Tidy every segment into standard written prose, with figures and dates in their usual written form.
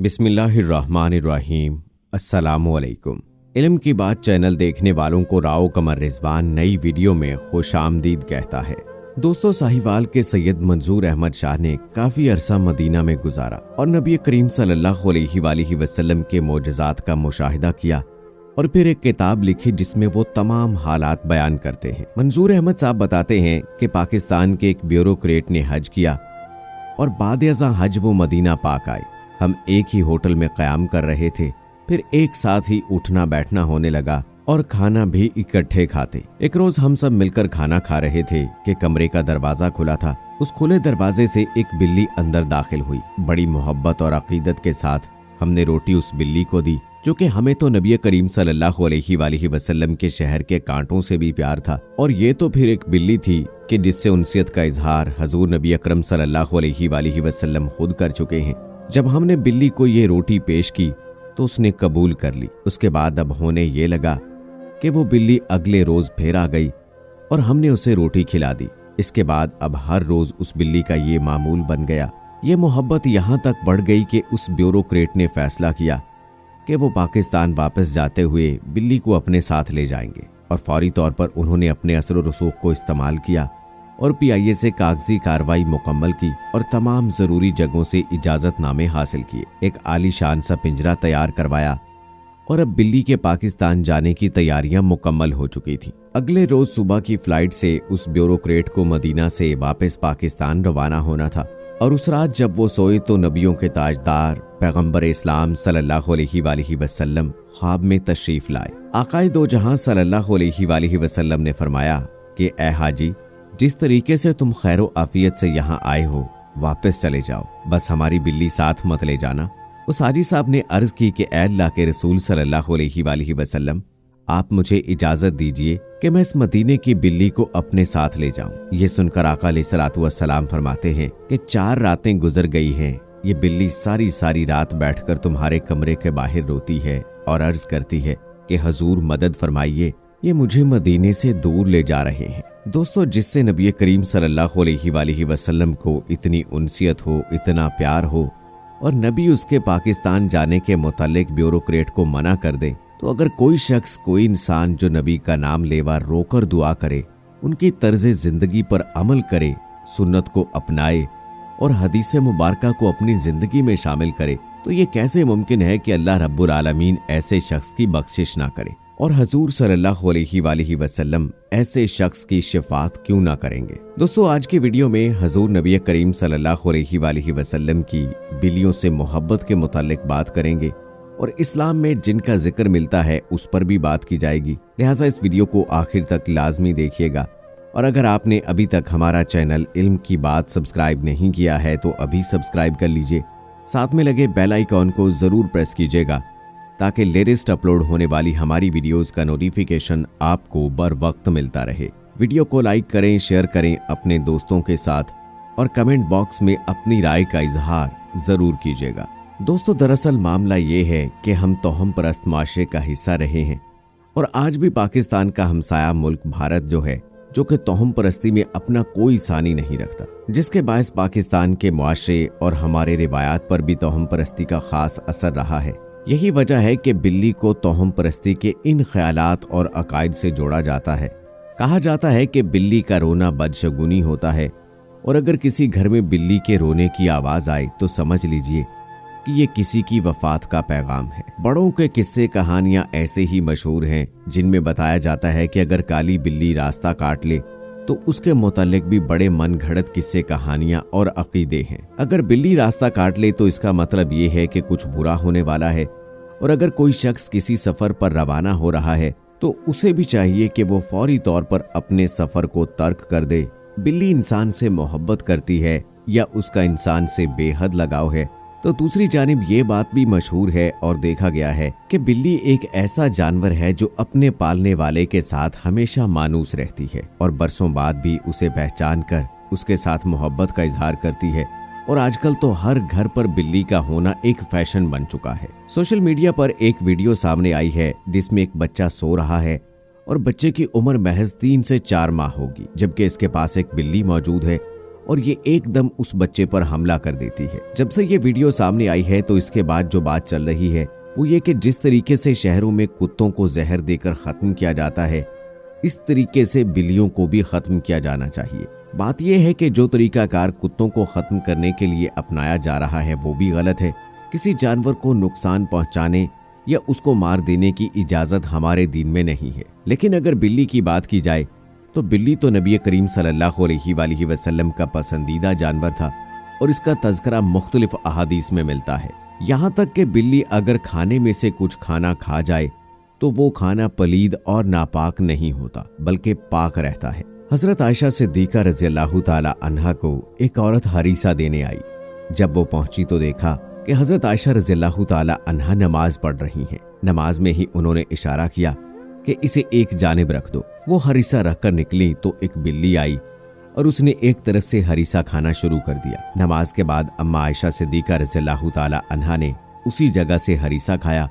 बिस्मिल्लाहिर्रहमानिर्रहीम। अस्सलामुअलैकुम। इल्म की बात चैनल देखने वालों को राव कमर रिजवान नई वीडियो में खुश आमदीद कहता है। दोस्तों, साहिवाल के सैयद मंजूर अहमद शाह ने काफी अरसा मदीना में गुजारा और नबी करीम सल्लल्लाहु अलैहि वसल्लम के मोजज़ात का मुशाहिदा किया और फिर एक किताब लिखी जिसमें वो तमाम हालात बयान करते हैं। मंजूर अहमद साहब बताते हैं कि पाकिस्तान के एक ब्यूरोक्रेट ने हज किया और बाद अज़ां हज वो मदीना पाक आए। हम एक ही होटल में क़याम कर रहे थे, फिर एक साथ ही उठना बैठना होने लगा और खाना भी इकट्ठे खाते। एक रोज हम सब मिलकर खाना खा रहे थे कि कमरे का दरवाजा खुला था। उस खुले दरवाजे से एक बिल्ली अंदर दाखिल हुई। बड़ी मोहब्बत और अकीदत के साथ हमने रोटी उस बिल्ली को दी, जो कि हमें तो नबी करीम सल्लल्लाहु अलैहि वसल्लम के शहर के कांटों से भी प्यार था, और ये तो फिर एक बिल्ली थी कि जिससे उनसियत का इजहार हजूर नबी अकरम सल्लल्लाहु अलैहि वसल्लम खुद कर चुके हैं। जब हमने बिल्ली को ये रोटी पेश की तो उसने कबूल कर ली। उसके बाद अब होने ये लगा कि वो बिल्ली अगले रोज फिर आ गई और हमने उसे रोटी खिला दी। इसके बाद अब हर रोज उस बिल्ली का ये मामूल बन गया। ये मोहब्बत यहाँ तक बढ़ गई कि उस ब्यूरोक्रेट ने फैसला किया कि वो पाकिस्तान वापस जाते हुए बिल्ली को अपने साथ ले जाएंगे, और फौरी तौर पर उन्होंने अपने असर व रसूख को इस्तेमाल किया और PIA से कागजी कार्रवाई मुकम्मल की और तमाम जरूरी जगहों से इजाजतनामे हासिल किए। एक आलीशान सा पिंजरा तैयार करवाया और अब बिल्ली के पाकिस्तान जाने की तैयारियां मुकम्मल हो चुकी थी। अगले रोज सुबह की फ्लाइट से उस ब्यूरोक्रेट को मदीना से वापस पाकिस्तान रवाना होना था, और उस रात जब वो सोए तो नबियों के ताजदार पैगंबर इस्लाम सल्लल्लाहु अलैहि वसल्लम ख्वाब में तशरीफ लाए। आकाए दो जहां सल्लल्लाहु अलैहि वसल्लम ने फरमाया कि ए हाजी, जिस तरीके से तुम खैरो आफियत से यहाँ आए हो वापस चले जाओ, बस हमारी बिल्ली साथ मत ले जाना। उस हाजी साहब ने अर्ज की कि ए अल्लाह के रसूल सल्लल्लाहु अलैहि वसल्लम, आप मुझे इजाजत दीजिए कि मैं इस मदीने की बिल्ली को अपने साथ ले जाऊं। ये सुनकर आका अलैहिस्सलातु वस्सलाम फरमाते हैं कि 4 रातें गुजर गई हैं, ये बिल्ली सारी सारी रात बैठकर तुम्हारे कमरे के बाहर रोती है और अर्ज करती है कि हजूर मदद फरमाइए, ये मुझे मदीने से दूर ले जा रहे हैं। दोस्तों, जिससे नबी करीम सल्लल्लाहु अलैहि वसल्लम को इतनी उनसियत हो, इतना प्यार हो, और नबी उसके पाकिस्तान जाने के मुतालिक ब्यूरोक्रेट को मना कर दे, तो अगर कोई शख्स, कोई इंसान जो नबी का नाम लेवा रोकर दुआ करे, उनकी तर्ज जिंदगी पर अमल करे, सुन्नत को अपनाए और हदीस मुबारका को अपनी जिंदगी में शामिल करे, तो ये कैसे मुमकिन है कि अल्लाह रब्बुल आलमीन ऐसे शख्स की बख्शिश ना करे, और हजूर सल्लल्लाहु अलैहि वसल्लम ऐसे शख्स की शिफात क्यों ना करेंगे। दोस्तों, आज की वीडियो में हजूर नबी करीम सल्लल्लाहु अलैहि वसल्लम की बिल्लियों से मोहब्बत के मुतालिक बात करेंगे, और इस्लाम में जिनका जिक्र मिलता है उस पर भी बात की जाएगी। लिहाजा इस वीडियो को आखिर तक लाजमी देखिएगा, और अगर आपने अभी तक हमारा चैनल इल्म की बात सब्सक्राइब नहीं किया है तो अभी सब्सक्राइब कर लीजिए। साथ में लगे बेल आइकॉन को जरूर प्रेस कीजिएगा ताकि लेटेस्ट अपलोड होने वाली हमारी वीडियोस का नोटिफिकेशन आपको बर वक्त मिलता रहे। वीडियो को लाइक करें, शेयर करें अपने दोस्तों के साथ, और कमेंट बॉक्स में अपनी राय का इजहार जरूर कीजिएगा। दोस्तों, दरअसल मामला ये है कि हम तोहम परस्त माशरे का हिस्सा रहे हैं, और आज भी पाकिस्तान का हमसाया मुल्क भारत जो कि तोहम परस्ती में अपना कोई सानी नहीं रखता, जिसके बायस पाकिस्तान के मुआशरे और हमारे रिवायात पर भी तोहम परस्ती का खास असर रहा है। यही वजह है कि बिल्ली को तोहम परस्ती के इन ख्यालात और अकायद से जोड़ा जाता है। कहा जाता है कि बिल्ली का रोना बदशगुनी होता है, और अगर किसी घर में बिल्ली के रोने की आवाज आए तो समझ लीजिए कि ये किसी की वफात का पैगाम है। बड़ों के किस्से कहानियां ऐसे ही मशहूर हैं जिनमें बताया जाता है कि अगर काली बिल्ली रास्ता काट ले तो उसके मुतालिक भी बड़े मन घड़त किस्से कहानियां और अकीदे हैं। अगर बिल्ली रास्ता काट ले तो इसका मतलब ये है कि कुछ बुरा होने वाला है, और अगर कोई शख्स किसी सफर पर रवाना हो रहा है तो उसे भी चाहिए कि वो फौरी तौर पर अपने सफर को तर्क कर दे। बिल्ली इंसान से मोहब्बत करती है या उसका इंसान से बेहद लगाव है, तो दूसरी जानिब ये बात भी मशहूर है और देखा गया है कि बिल्ली एक ऐसा जानवर है जो अपने पालने वाले के साथ हमेशा मानूस रहती है और बरसों बाद भी उसे पहचान कर उसके साथ मोहब्बत का इजहार करती है। और आजकल तो हर घर पर बिल्ली का होना एक फैशन बन चुका है। सोशल मीडिया पर एक वीडियो सामने आई है जिसमें एक बच्चा सो रहा है और बच्चे की उम्र महज 3 से 4 माह होगी, जबकि इसके पास एक बिल्ली मौजूद है और ये एकदम उस बच्चे पर हमला कर देती है। जब से ये वीडियो सामने आई है तो इसके बाद जो बात चल रही है वो ये कि जिस तरीके से शहरों में कुत्तों को जहर देकर खत्म किया जाता है, इस तरीके से बिल्लियों को भी खत्म किया जाना चाहिए। बात यह है कि जो तरीकाकार कुत्तों को खत्म करने के लिए अपनाया जा रहा है वो भी गलत है। किसी जानवर को नुकसान पहुंचाने या उसको मार देने की इजाजत हमारे दीन में नहीं है। लेकिन अगर बिल्ली की बात की जाए तो बिल्ली तो नबी करीम सल्लल्लाहु अलैहि वसल्लम का पसंदीदा जानवर था और इसका तज़किरा मुख्तलिफ अहादीस में मिलता है। यहाँ तक कि बिल्ली अगर खाने में से कुछ खाना खा जाए तो वो खाना पलीद और नापाक नहीं होता बल्कि पाक रहता है। हजरत आयशा सिद्दीका रज़ियल्लाहु ताला अन्हा को एक औरत हरीसा देने आई। जब वो पहुंची तो देखा कि हजरत आयशा रज़ियल्लाहु ताला अन्हा नमाज पढ़ रही हैं। नमाज में ही उन्होंने इशारा किया कि इसे एक जानिब रख दो। वो हरीसा रखकर निकली तो एक बिल्ली आई और उसने एक तरफ से हरीसा खाना शुरू कर दिया। नमाज के बाद अम्मा आयशा सिद्दीका रज़ियल्लाहु ताला अन्हा ने उसी जगह से हरीसा खाया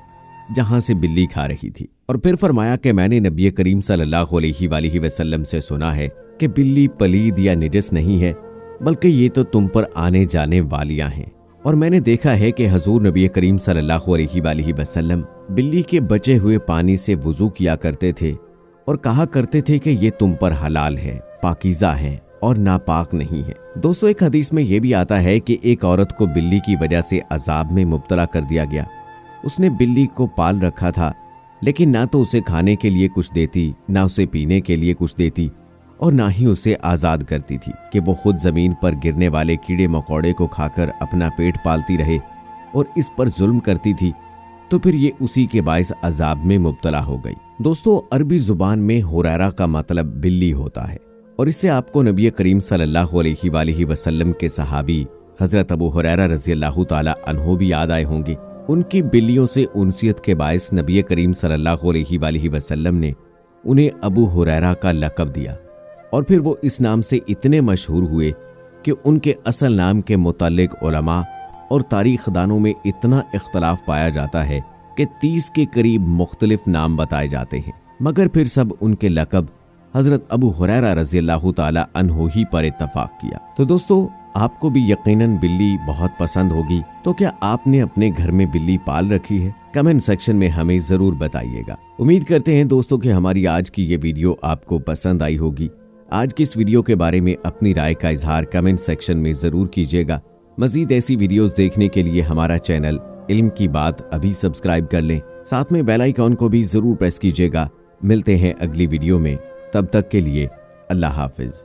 जहां से बिल्ली खा रही थी और फिर फरमाया कि मैंने नबी करीम सल्लल्लाहु अलैहि वसल्लम से सुना है कि बिल्ली पलीद या निजस नहीं है बल्कि ये तो तुम पर आने जाने वालियां हैं। और मैंने देखा है कि हजूर नबी करीम सल्लल्लाहु अलैहि वसल्लम बिल्ली के बचे हुए पानी से वुजू किया करते थे और कहा करते थे कि ये तुम पर हलाल है, पाकीज़ा है और नापाक नहीं है। दोस्तों, एक हदीस में यह भी आता है कि एक औरत को बिल्ली की वजह से अजाब में मुब्तला कर दिया गया। उसने बिल्ली को पाल रखा था लेकिन ना तो उसे खाने के लिए कुछ देती, ना उसे पीने के लिए कुछ देती और ना ही उसे आज़ाद करती थी कि वो खुद ज़मीन पर गिरने वाले कीड़े मकोड़े को खाकर अपना पेट पालती रहे और इस पर जुल्म करती थी। तो फिर ये उसी के बायस अजाब में मुब्तला हो गई। दोस्तों, अरबी जुबान में हुरैरा का मतलब बिल्ली होता है और इससे आपको नबी करीम सल्लल्लाहु अलैहि वसल्लम के सहाबी हजरत अबू हुरैरा रज़ियल्लाहु ताला अन्हु भी याद आए होंगे। उनकी बिल्लियों से उनसियत के बायस नबी करीम सल्लल्लाहु अलैहि वसल्लम ने उन्हें अबू हुरैरा का लक़ब दिया और फिर वो इस नाम से इतने मशहूर हुए कि उनके असल नाम के मुतालिक उलमा और तारीखदानों में इतना इख्तलाफ पाया जाता है कि 30 के करीब मुख्तलिफ नाम बताए जाते हैं, मगर फिर सब उनके लक़ब हजरत अबू हुरैरा रज़ियल्लाहु ताला अन्हु ही पर इत्तफाक किया। तो दोस्तों, आपको भी यकीनन बिल्ली बहुत पसंद होगी। तो क्या आपने अपने घर में बिल्ली पाल रखी है? कमेंट सेक्शन में हमें जरूर बताइएगा। उम्मीद करते हैं दोस्तों कि हमारी आज की ये वीडियो आपको पसंद आई होगी। आज की इस वीडियो के बारे में अपनी राय का इजहार कमेंट सेक्शन में जरूर कीजिएगा। मजीद ऐसी वीडियोस देखने के लिए हमारा चैनल इल्म की बात अभी सब्सक्राइब कर लें। साथ में बेल आइकॉन को भी जरूर प्रेस कीजिएगा। मिलते हैं अगली वीडियो में, तब तक के लिए अल्लाह हाफिज।